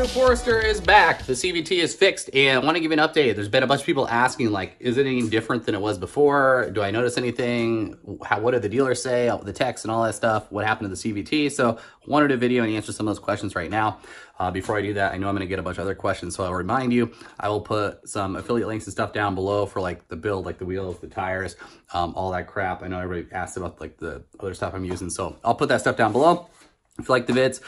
Subaru Forester is back. The CVT is fixed, and I want to give you an update. There's been a bunch of people asking, like, is it any different than it was before? Do I notice anything? What did the dealer say? The text and all that stuff. What happened to the CVT? So I wanted to video and answer some of those questions right now. Before I do that, I know I'm going to get a bunch of other questions, so I'll remind you, I will put some affiliate links and stuff down below for like the build, like the wheels, the tires, all that crap. I know everybody asked about like the other stuff I'm using, so I'll put that stuff down below. If you like the vids,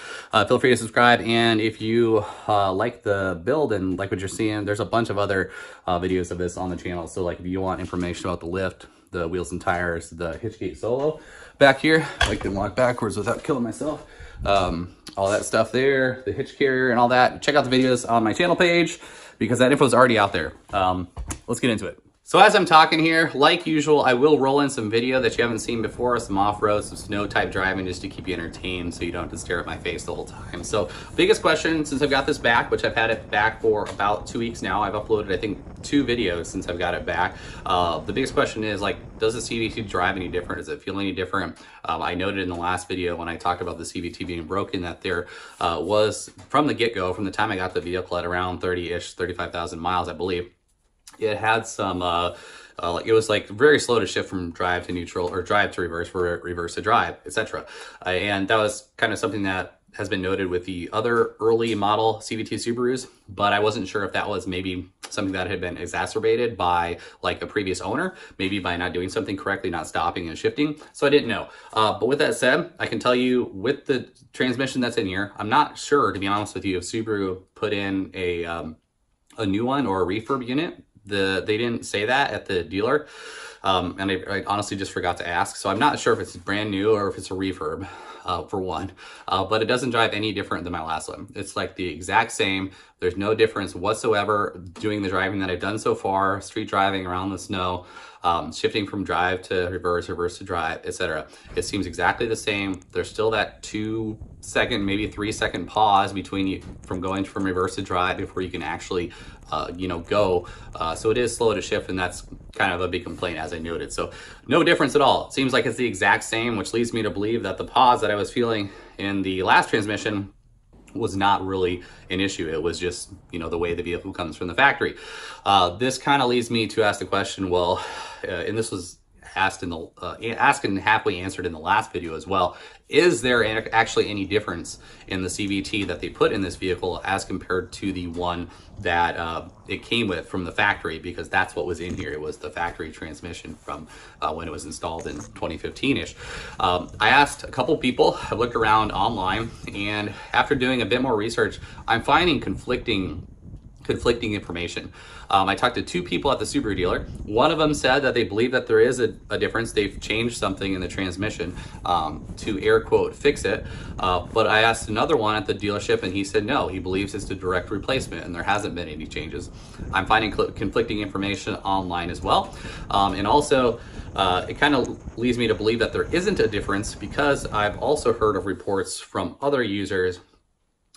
feel free to subscribe. And if you like the build and like what you're seeing, there's a bunch of other videos of this on the channel. So like if you want information about the lift, the wheels and tires, the hitchgate solo back here, I can walk backwards without killing myself. All that stuff there, the hitch carrier and all that. Check out the videos on my channel page because that info is already out there. Let's get into it. So as I'm talking here, like usual, I will roll in some video that you haven't seen before, some off-road, some snow type driving just to keep you entertained so you don't have to stare at my face the whole time. So biggest question since I've got this back, which I've had it back for about 2 weeks now, I've uploaded I think 2 videos since I've got it back. The biggest question is like, does the CVT drive any different? Does it feel any different? I noted in the last video when I talked about the CVT being broken that there was, from the get-go, from the time I got the vehicle at around 30-ish, 35,000 miles, I believe, it had some, it was like very slow to shift from drive to neutral or drive to reverse, for reverse to drive, etc. And that was kind of something that has been noted with the other early model CVT Subarus, but I wasn't sure if that was maybe something that had been exacerbated by like a previous owner, maybe by not doing something correctly, not stopping and shifting. So I didn't know. But with that said, I can tell you with the transmission that's in here, I'm not sure, to be honest with you, if Subaru put in a new one or a refurb unit. They didn't say that at the dealer, and I honestly just forgot to ask. So I'm not sure if it's brand new or if it's a refurb, for one. But it doesn't drive any different than my last one. It's like the exact same. There's no difference whatsoever doing the driving that I've done so far, street driving around the snow, shifting from drive to reverse, reverse to drive, etc. It seems exactly the same. There's still that 2-second, maybe 3-second pause between you from going from reverse to drive before you can actually, go. So it is slow to shift, and that's kind of a big complaint, as I noted. So no difference at all. It seems like it's the exact same, which leads me to believe that the pause that I was feeling in the last transmission was not really an issue. It was just, the way the vehicle comes from the factory. This kind of leads me to ask the question, well, and this was asked and halfway answered in the last video as well. Is there actually any difference in the CVT that they put in this vehicle as compared to the one that it came with from the factory? Because that's what was in here. It was the factory transmission from when it was installed in 2015-ish. I asked a couple people, I looked around online, and after doing a bit more research, I'm finding conflicting information. I talked to 2 people at the Subaru dealer. One of them said that they believe that there is a difference. They've changed something in the transmission to air quote fix it. But I asked another one at the dealership and he said no, he believes it's a direct replacement and there hasn't been any changes. I'm finding conflicting information online as well. And also it kind of leads me to believe that there isn't a difference because I've also heard of reports from other users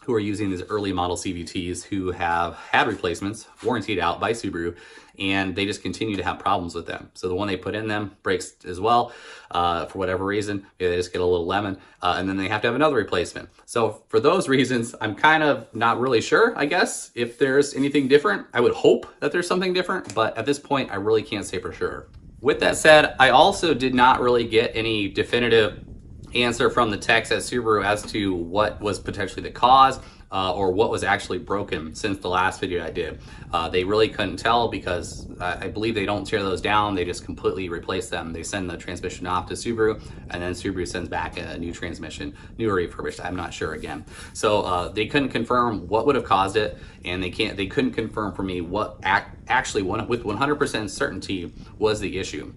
who are using these early model CVTs who have had replacements warrantied out by Subaru, and they just continue to have problems with them. So the one they put in them breaks as well for whatever reason. Maybe they just get a little lemon, and then they have to have another replacement. So for those reasons, I'm kind of not really sure, I guess, if there's anything different. I would hope that there's something different, but at this point, I really can't say for sure. With that said, I also did not really get any definitive answer from the techs at Subaru as to what was potentially the cause or what was actually broken since the last video I did. They really couldn't tell because I believe they don't tear those down, they just completely replace them. They send the transmission off to Subaru and then Subaru sends back a new transmission, new or refurbished, I'm not sure again. So they couldn't confirm what would have caused it, and they couldn't confirm for me what actually with 100% certainty was the issue.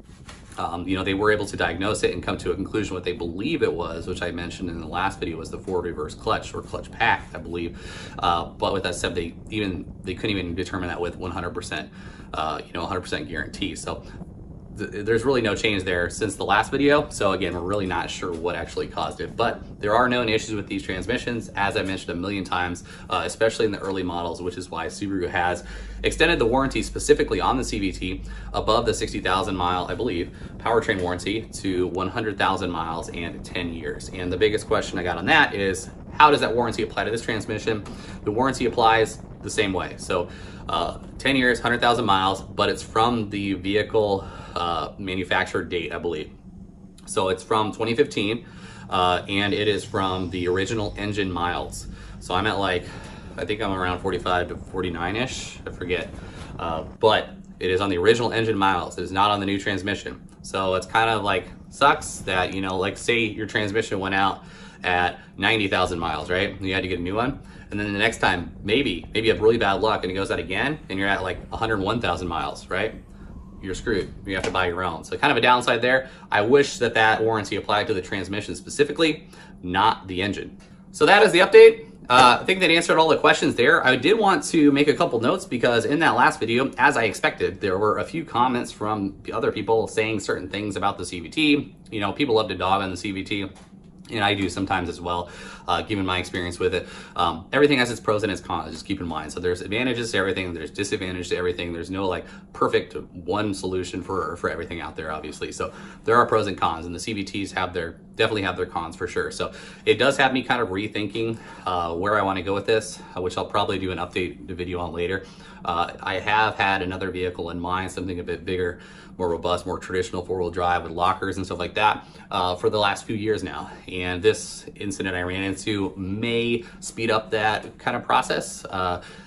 They were able to diagnose it and come to a conclusion what they believe it was, which I mentioned in the last video was the forward reverse clutch or clutch pack, I believe. But with that said, they couldn't even determine that with 100%, 100% guarantee. So there's really no change there since the last video. So again, we're really not sure what actually caused it, but there are known issues with these transmissions, as I mentioned a million times, especially in the early models, which is why Subaru has extended the warranty specifically on the CVT above the 60,000 mile, I believe, powertrain warranty to 100,000 miles and 10 years. And the biggest question I got on that is, how does that warranty apply to this transmission? The warranty applies the same way. So 10 years, 100,000 miles, but it's from the vehicle manufacturer date, I believe. So it's from 2015, and it is from the original engine miles. So I'm at like, I think I'm around 45 to 49-ish, I forget. But it is on the original engine miles. It is not on the new transmission. So it's kind of like, sucks that, you know, like say your transmission went out at 90,000 miles, right? And you had to get a new one. And then the next time, maybe you have really bad luck and it goes out again and you're at like 101,000 miles, right? You're screwed. You have to buy your own. So kind of a downside there. I wish that that warranty applied to the transmission specifically, not the engine. So that is the update. I think that answered all the questions there. I did want to make a couple notes because in that last video, as I expected, there were a few comments from other people saying certain things about the CVT. You know, people love to dog on the CVT. And I do sometimes as well, given my experience with it. Everything has its pros and its cons, just keep in mind. So there's advantages to everything, there's disadvantages to everything. There's no like perfect one solution for everything out there, obviously. So there are pros and cons, and the CVTs definitely have their cons for sure. So it does have me kind of rethinking where I want to go with this, which I'll probably do an update video on later. I have had another vehicle in mind, something a bit bigger, more robust, more traditional four-wheel drive with lockers and stuff like that for the last few years now. And this incident I ran into may speed up that kind of process.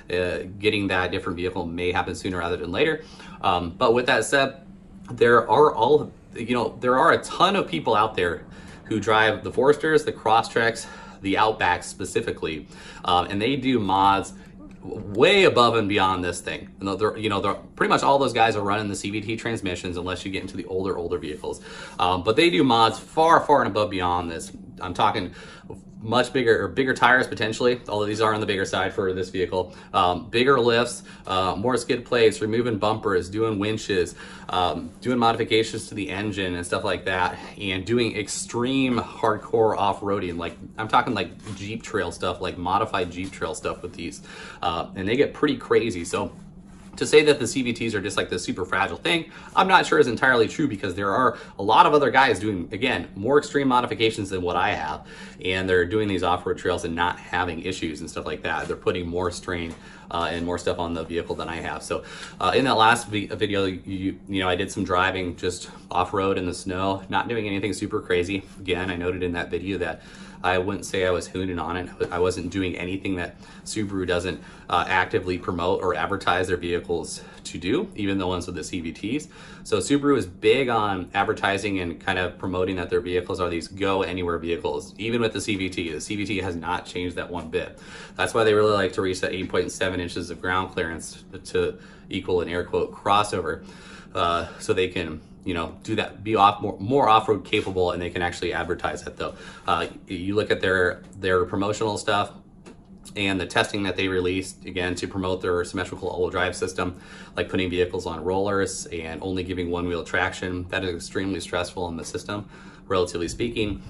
Getting that different vehicle may happen sooner rather than later. But with that said, there are a ton of people out there who drive the Foresters, the Crosstreks, the Outbacks specifically, and they do mods way above and beyond this thing. They're pretty much all those guys are running the CVT transmissions unless you get into the older vehicles. But they do mods far and above beyond this. I'm talking much bigger tires potentially, although these are on the bigger side for this vehicle. Bigger lifts, more skid plates, removing bumpers, doing winches, doing modifications to the engine and stuff like that, and doing extreme hardcore off-roading. Like I'm talking like Jeep trail stuff, like modified Jeep trail stuff with these, and they get pretty crazy. So to say that the CVTs are just like this super fragile thing, I'm not sure is entirely true, because there are a lot of other guys doing, again, more extreme modifications than what I have, and they're doing these off-road trails and not having issues and stuff like that. They're putting more strain and more stuff on the vehicle than I have. So in that last video, you know, I did some driving just off-road in the snow, not doing anything super crazy. Again, I noted in that video that I wouldn't say I was hooning on it. I wasn't doing anything that Subaru doesn't actively promote or advertise their vehicles to do, even the ones with the CVTs. So Subaru is big on advertising and kind of promoting that their vehicles are these go anywhere vehicles, even with the CVT. The CVT has not changed that one bit. That's why they really like to reach that 8.7 inches of ground clearance to equal an air quote crossover, so they can, you know, do that, be more off-road capable, and they can actually advertise that though. You look at their promotional stuff and the testing that they released, again, to promote their symmetrical all-wheel drive system, like putting vehicles on rollers and only giving one-wheel traction. That is extremely stressful in the system, relatively speaking.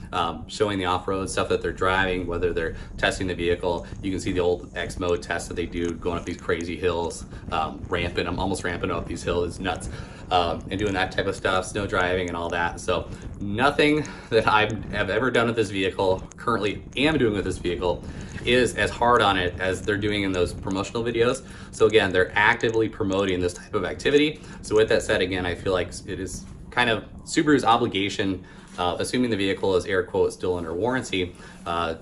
Showing the off-road stuff that they're driving, whether they're testing the vehicle. You can see the old X mode test that they do, going up these crazy almost ramping up these hills. It's nuts. And doing that type of stuff, snow driving and all that. So nothing that I have ever done with this vehicle, currently am doing with this vehicle, is as hard on it as they're doing in those promotional videos. So again, they're actively promoting this type of activity. So with that said, again, I feel like it is kind of Subaru's obligation, assuming the vehicle is air quote still under warranty,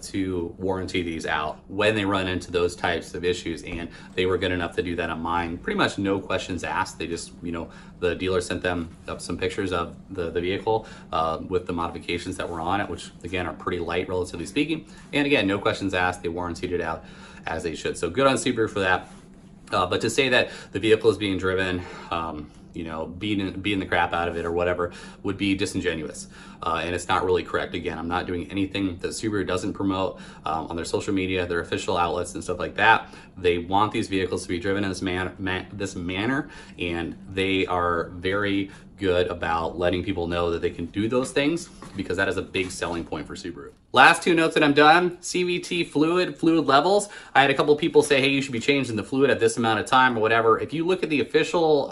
to warranty these out when they run into those types of issues. And they were good enough to do that on mine. Pretty much no questions asked. They just, you know, the dealer sent them up some pictures of the vehicle with the modifications that were on it, which again are pretty light, relatively speaking. And again, no questions asked. They warrantied it out as they should. So good on Subaru for that. But to say that the vehicle is being driven, you know, beating the crap out of it or whatever, would be disingenuous. And it's not really correct. Again, I'm not doing anything that Subaru doesn't promote on their social media, their official outlets and stuff like that. They want these vehicles to be driven in this manner, and they are very good about letting people know that they can do those things, because that is a big selling point for Subaru. Last two notes and I'm done. CVT fluid levels. I had a couple people say, hey, you should be changing the fluid at this amount of time or whatever. If you look at the official,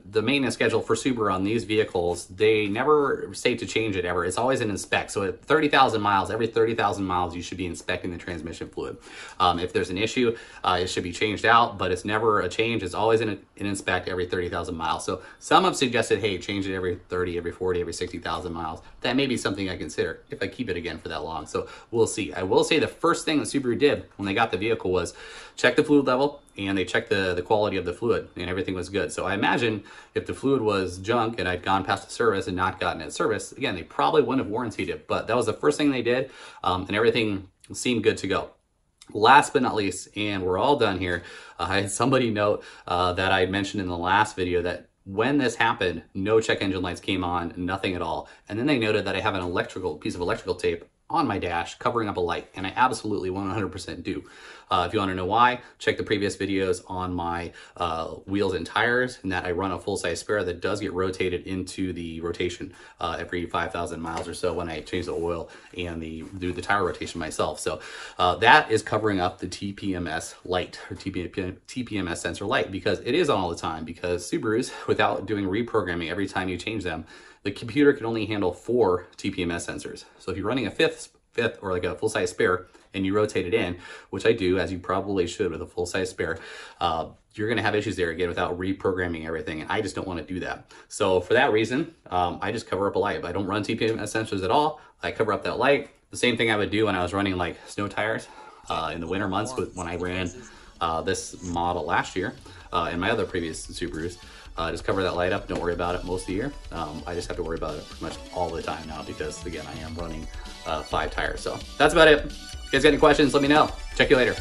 the maintenance schedule for Subaru on these vehicles, they never say to change it ever. It's always an inspect. So at 30,000 miles, every 30,000 miles, you should be inspecting the transmission fluid. If there's an issue, it should be changed out, but it's never a change. It's always an inspect every 30,000 miles. So some have suggested, hey, change it every 30, every 40, every 60,000 miles. That may be something I consider if I keep it again for that long. So we'll see. I will say the first thing that Subaru did when they got the vehicle was check the fluid level, and they checked the quality of the fluid, and everything was good. So I imagine if the fluid was junk and I'd gone past the service and not gotten it serviced, again, they probably wouldn't have warrantied it, but that was the first thing they did, and everything seemed good to go. Last but not least, and we're all done here, I had somebody note that I mentioned in the last video that when this happened, no check engine lights came on, nothing at all. And then they noted that I have an piece of electrical tape on my dash covering up a light, and I absolutely 100% do. If you want to know why, check the previous videos on my wheels and tires, and that I run a full-size spare that does get rotated into the rotation every 5,000 miles or so when I change the oil and do the tire rotation myself. So that is covering up the TPMS light, or TPMS sensor light, because it is on all the time, because Subarus, without doing reprogramming every time you change them, the computer can only handle 4 TPMS sensors. So if you're running a fifth or like a full-size spare and you rotate it in, which I do, as you probably should with a full-size spare, you're gonna have issues there again without reprogramming everything, and I just don't wanna do that. So for that reason, I just cover up a light. I don't run TPMS sensors at all. I cover up that light. The same thing I would do when I was running like snow tires in the winter months when I ran this model last year and my other previous Subarus. Just cover that light up, don't worry about it most of the year. I just have to worry about it pretty much all the time now, because again, I am running 5 tires. So that's about it. If you guys got any questions, let me know. Check you later.